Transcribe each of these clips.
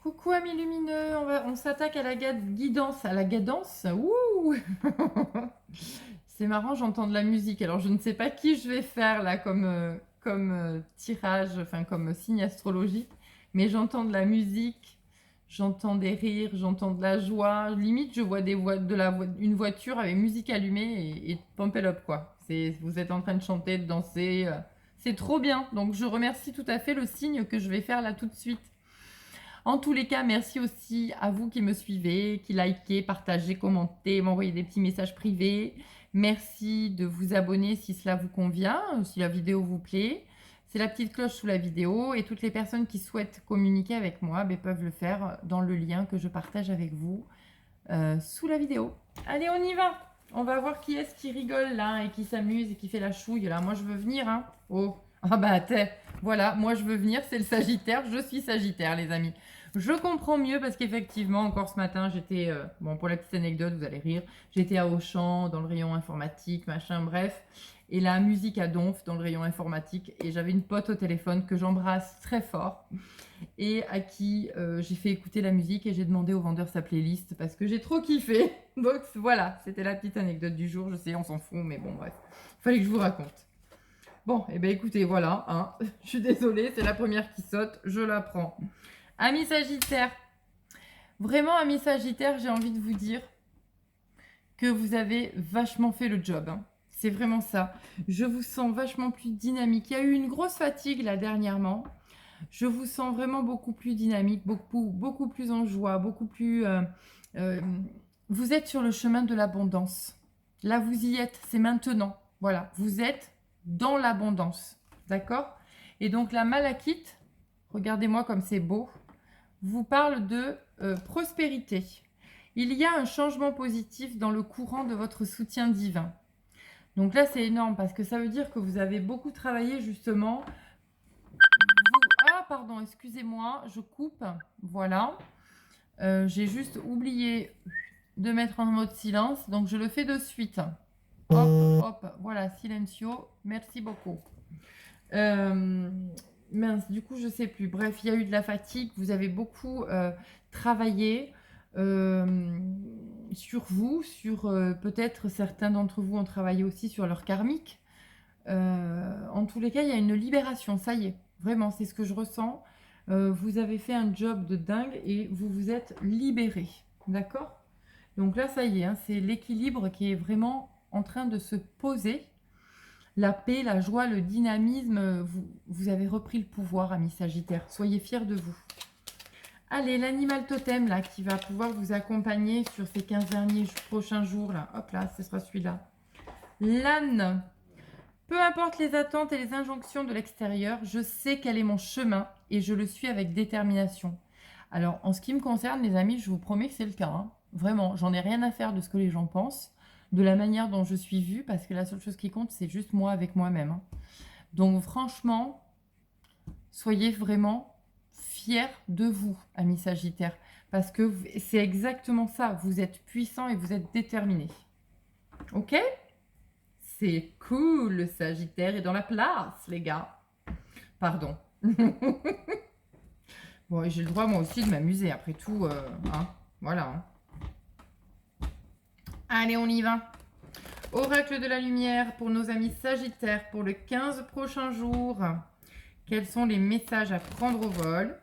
Coucou amis lumineux, on s'attaque à la guidance, à la guidance. Ouh. C'est marrant, j'entends de la musique. Alors je ne sais pas qui je vais faire là comme tirage, enfin comme signe astrologique, mais j'entends de la musique, j'entends des rires, j'entends de la joie. Limite, je vois une voiture avec musique allumée et pump it up quoi. Vous êtes en train de chanter, de danser. C'est trop bien. Donc je remercie tout à fait le signe que je vais faire là tout de suite. En tous les cas, merci aussi à vous qui me suivez, qui likez, partagez, commentez, m'envoyez des petits messages privés. Merci de vous abonner si cela vous convient, si la vidéo vous plaît. C'est la petite cloche sous la vidéo et toutes les personnes qui souhaitent communiquer avec moi peuvent le faire dans le lien que je partage avec vous sous la vidéo. Allez, on y va. On va voir qui est-ce qui rigole là et qui s'amuse et qui fait la chouille là. Moi, je veux venir, hein. Oh, ah bah voilà, moi je veux venir, c'est le Sagittaire. Je suis Sagittaire, les amis. Je comprends mieux parce qu'effectivement, encore ce matin, j'étais... bon, pour la petite anecdote, vous allez rire. J'étais à Auchan, dans le rayon informatique, machin, bref. Et la musique à donf dans le rayon informatique. Et j'avais une pote au téléphone que j'embrasse très fort. Et à qui j'ai fait écouter la musique et j'ai demandé au vendeur sa playlist parce que j'ai trop kiffé. Donc voilà, c'était la petite anecdote du jour. Je sais, on s'en fout, mais bon, bref. Il fallait que je vous raconte. Bon, et ben écoutez, voilà. Hein. Je suis désolée, c'est la première qui saute. Je la prends. Amis Sagittaire, vraiment amis Sagittaire, j'ai envie de vous dire que vous avez vachement fait le job. Hein. C'est vraiment ça. Je vous sens vachement plus dynamique. Il y a eu une grosse fatigue là dernièrement. Je vous sens vraiment beaucoup plus dynamique, beaucoup plus en joie, beaucoup plus... vous êtes sur le chemin de l'abondance. Là, vous y êtes, c'est maintenant. Voilà, vous êtes dans l'abondance. D'accord? Et donc la Malachite, regardez-moi comme c'est beau, vous parle de prospérité. Il y a un changement positif dans le courant de votre soutien divin. Donc là, c'est énorme parce que ça veut dire que vous avez beaucoup travaillé justement. Ah, pardon, excusez-moi, je coupe. Voilà. J'ai juste oublié de mettre en mode silence, donc je le fais de suite. Hop, hop, voilà, silencio. Merci beaucoup. Mince, du coup, je sais plus. Bref, il y a eu de la fatigue. Vous avez beaucoup travaillé sur vous, sur peut-être certains d'entre vous ont travaillé aussi sur leur karmique. En tous les cas, il y a une libération. Ça y est, vraiment, c'est ce que je ressens. Vous avez fait un job de dingue et vous vous êtes libéré. D'accord? Donc là, ça y est, hein, c'est l'équilibre qui est vraiment en train de se poser. La paix, la joie, le dynamisme, vous avez repris le pouvoir, amis Sagittaire. Soyez fiers de vous. Allez, l'animal totem, là, qui va pouvoir vous accompagner sur ces 15 derniers prochains jours, là. Hop là, ce sera celui-là. L'âne. Peu importe les attentes et les injonctions de l'extérieur, je sais quel est mon chemin et je le suis avec détermination. Alors, en ce qui me concerne, les amis, je vous promets que c'est le cas. Hein. Vraiment, j'en ai rien à faire de ce que les gens pensent, de la manière dont je suis vue, parce que la seule chose qui compte, c'est juste moi avec moi-même. Hein. Donc, franchement, soyez vraiment fiers de vous, amis Sagittaires, parce que c'est exactement ça. Vous êtes puissant et vous êtes déterminé. Ok ? C'est cool, le Sagittaire est dans la place, les gars. Pardon. Bon, et j'ai le droit, moi aussi, de m'amuser, après tout. Hein, voilà. Hein. Allez, on y va. Oracle de la lumière pour nos amis Sagittaires pour les 15 prochains jours. Quels sont les messages à prendre au vol?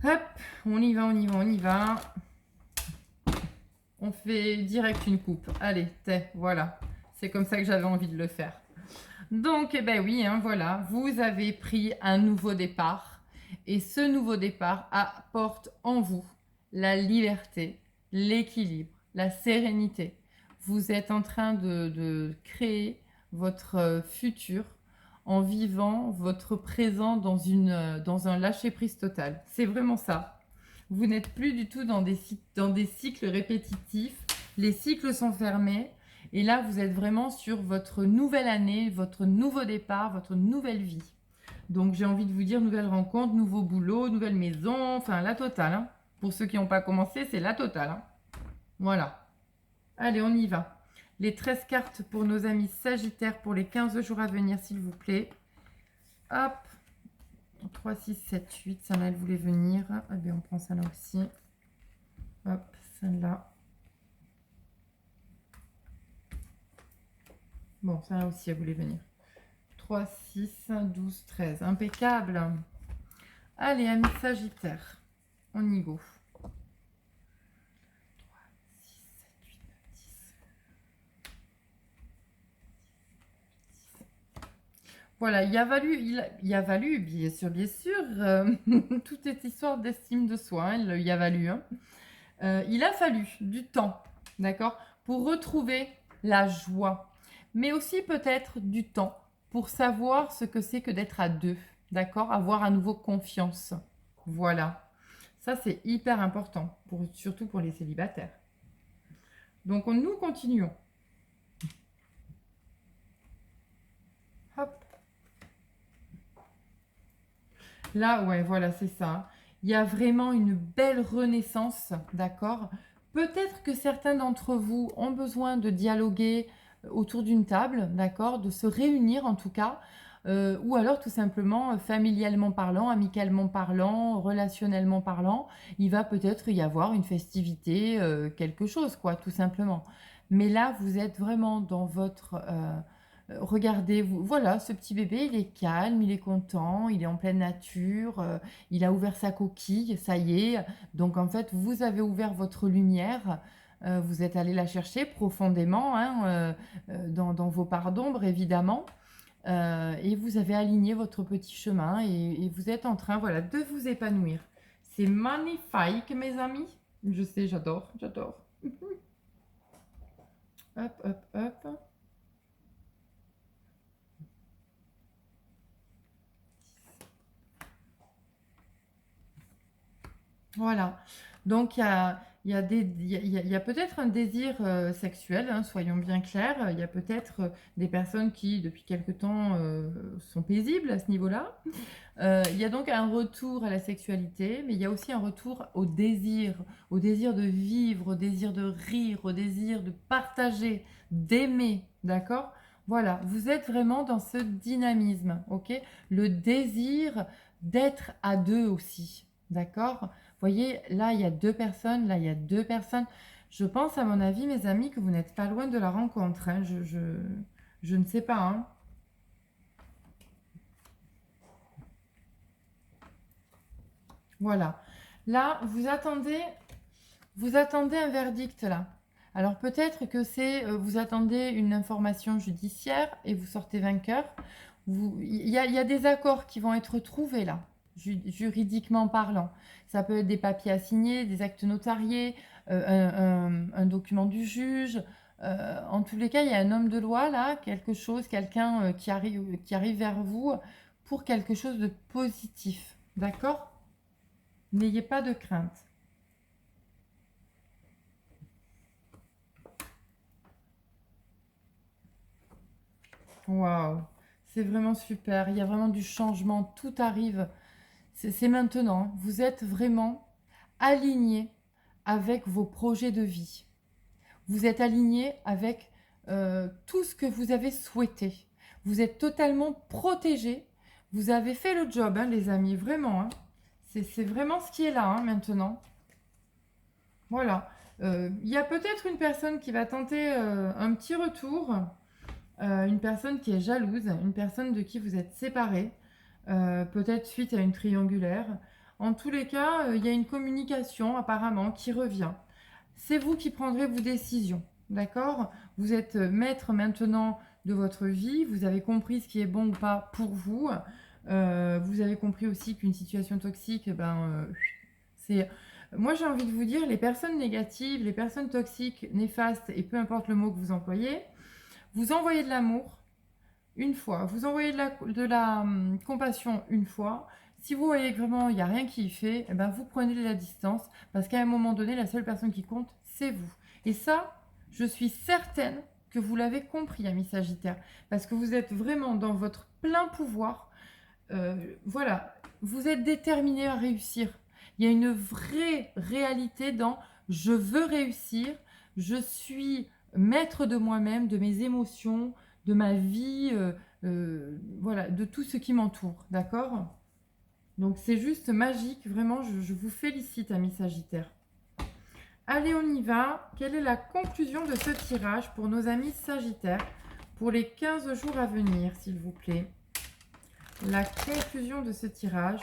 Hop, on y va, on y va, on y va. On fait direct une coupe. Allez, voilà. C'est comme ça que j'avais envie de le faire. Donc, eh ben oui, hein, voilà. Vous avez pris un nouveau départ. Et ce nouveau départ apporte en vous la liberté, l'équilibre, la sérénité. Vous êtes en train de créer votre futur en vivant votre présent dans un lâcher-prise total. C'est vraiment ça. Vous n'êtes plus du tout dans des cycles répétitifs. Les cycles sont fermés. Et là, vous êtes vraiment sur votre nouvelle année, votre nouveau départ, votre nouvelle vie. Donc, j'ai envie de vous dire nouvelle rencontre, nouveau boulot, nouvelle maison, enfin la totale. Hein. Pour ceux qui n'ont pas commencé, c'est la totale. Hein. Voilà. Allez, on y va. Les 13 cartes pour nos amis Sagittaires pour les 15 jours à venir, s'il vous plaît. Hop. 3, 6, 7, 8. Celle-là, elle voulait venir. Eh bien, on prend celle-là aussi. Hop, celle-là. Bon, celle-là aussi, elle voulait venir. 3, 6, 12, 13. Impeccable. Allez, amis Sagittaire. On y go. 3, 6, 7, 8, 9, 10. Voilà, il a valu, bien sûr, toute cette histoire d'estime de soi, hein, il y a valu. Hein. Il a fallu du temps, d'accord, pour retrouver la joie, mais aussi peut-être du temps pour savoir ce que c'est que d'être à deux, d'accord, avoir à nouveau confiance. Voilà, ça c'est hyper important, surtout pour les célibataires. Donc nous continuons. Hop. Là, ouais, voilà, c'est ça. Il y a vraiment une belle renaissance, d'accord? Peut-être que certains d'entre vous ont besoin de dialoguer autour d'une table, d'accord? De se réunir en tout cas, ou alors tout simplement familialement parlant, amicalement parlant, relationnellement parlant, il va peut-être y avoir une festivité, quelque chose, quoi, tout simplement. Mais là, vous êtes vraiment dans votre regardez, voilà, ce petit bébé, il est calme, il est content, il est en pleine nature, il a ouvert sa coquille, ça y est. Donc en fait, vous avez ouvert votre lumière, vous êtes allé la chercher profondément hein, dans vos parts d'ombre, évidemment. Et vous avez aligné votre petit chemin et vous êtes en train voilà, de vous épanouir. C'est magnifique, mes amis. Je sais, j'adore, j'adore. Hop, hop, hop. Voilà. Donc, il y a peut-être un désir sexuel, hein, soyons bien clairs. Il y a peut-être des personnes qui, depuis quelque temps, sont paisibles à ce niveau-là. Il y a donc un retour à la sexualité, mais il y a aussi un retour au désir de vivre, au désir de rire, au désir de partager, d'aimer, d'accord? Voilà, vous êtes vraiment dans ce dynamisme, ok? Le désir d'être à deux aussi, d'accord? Vous voyez, là, il y a deux personnes, là, il y a deux personnes. Je pense, à mon avis, mes amis, que vous n'êtes pas loin de la rencontre, hein. Je ne sais pas, hein. Voilà. Là, vous attendez un verdict là. Alors peut-être que c'est, vous attendez une information judiciaire et vous sortez vainqueur. Il y a des accords qui vont être trouvés là, juridiquement parlant. Ça peut être des papiers à signer, des actes notariés, un document du juge. En tous les cas, il y a un homme de loi là, quelque chose, quelqu'un qui arrive vers vous pour quelque chose de positif. D'accord? N'ayez pas de crainte. Waouh, c'est vraiment super. Il y a vraiment du changement. Tout arrive. C'est maintenant. Vous êtes vraiment aligné avec vos projets de vie. Vous êtes aligné avec tout ce que vous avez souhaité. Vous êtes totalement protégé. Vous avez fait le job, hein, les amis, vraiment. Hein. C'est vraiment ce qui est là hein, maintenant. Voilà. Il y a peut-être une personne qui va tenter un petit retour. Une personne qui est jalouse, une personne de qui vous êtes séparés, peut-être suite à une triangulaire. En tous les cas, il y a une communication apparemment qui revient. C'est vous qui prendrez vos décisions, d'accord? Vous êtes maître maintenant de votre vie, vous avez compris ce qui est bon ou pas pour vous. Vous avez compris aussi qu'une situation toxique, c'est... Moi, j'ai envie de vous dire, les personnes négatives, les personnes toxiques, néfastes, et peu importe le mot que vous employez, vous envoyez de l'amour une fois, vous envoyez de la compassion une fois. Si vous voyez que vraiment il n'y a rien qui y fait, eh ben, vous prenez de la distance parce qu'à un moment donné, la seule personne qui compte, c'est vous. Et ça, je suis certaine que vous l'avez compris, ami Sagittaire, parce que vous êtes vraiment dans votre plein pouvoir. Voilà, vous êtes déterminé à réussir. Il y a une vraie réalité dans je veux réussir, je suis maître de moi-même, de mes émotions, de ma vie, voilà, de tout ce qui m'entoure, d'accord? Donc c'est juste magique, vraiment, je vous félicite, amis Sagittaires. Allez, on y va. Quelle est la conclusion de ce tirage pour nos amis Sagittaires pour les 15 jours à venir, s'il vous plaît? La conclusion de ce tirage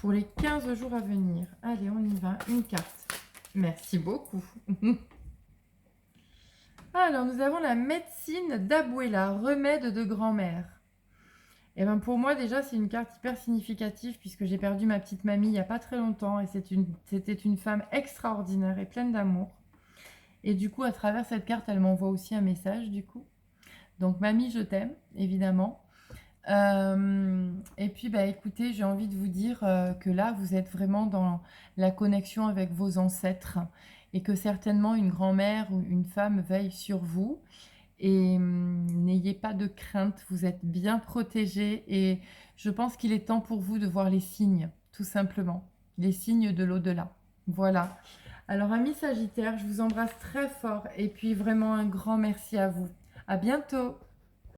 pour les 15 jours à venir. Allez, on y va. Une carte. Merci beaucoup. Alors, nous avons la médecine d'Abuela, remède de grand-mère. Et bien pour moi, déjà, c'est une carte hyper significative puisque j'ai perdu ma petite mamie il n'y a pas très longtemps et c'était une femme extraordinaire et pleine d'amour. Et du coup, à travers cette carte, elle m'envoie aussi un message, du coup. Donc, mamie, je t'aime, évidemment. Et puis, bah, écoutez, j'ai envie de vous dire que là, vous êtes vraiment dans la connexion avec vos ancêtres et que certainement une grand-mère ou une femme veille sur vous. Et n'ayez pas de crainte, vous êtes bien protégés et je pense qu'il est temps pour vous de voir les signes, tout simplement. Les signes de l'au-delà. Voilà. Alors, amis Sagittaires, je vous embrasse très fort et puis vraiment un grand merci à vous. À bientôt!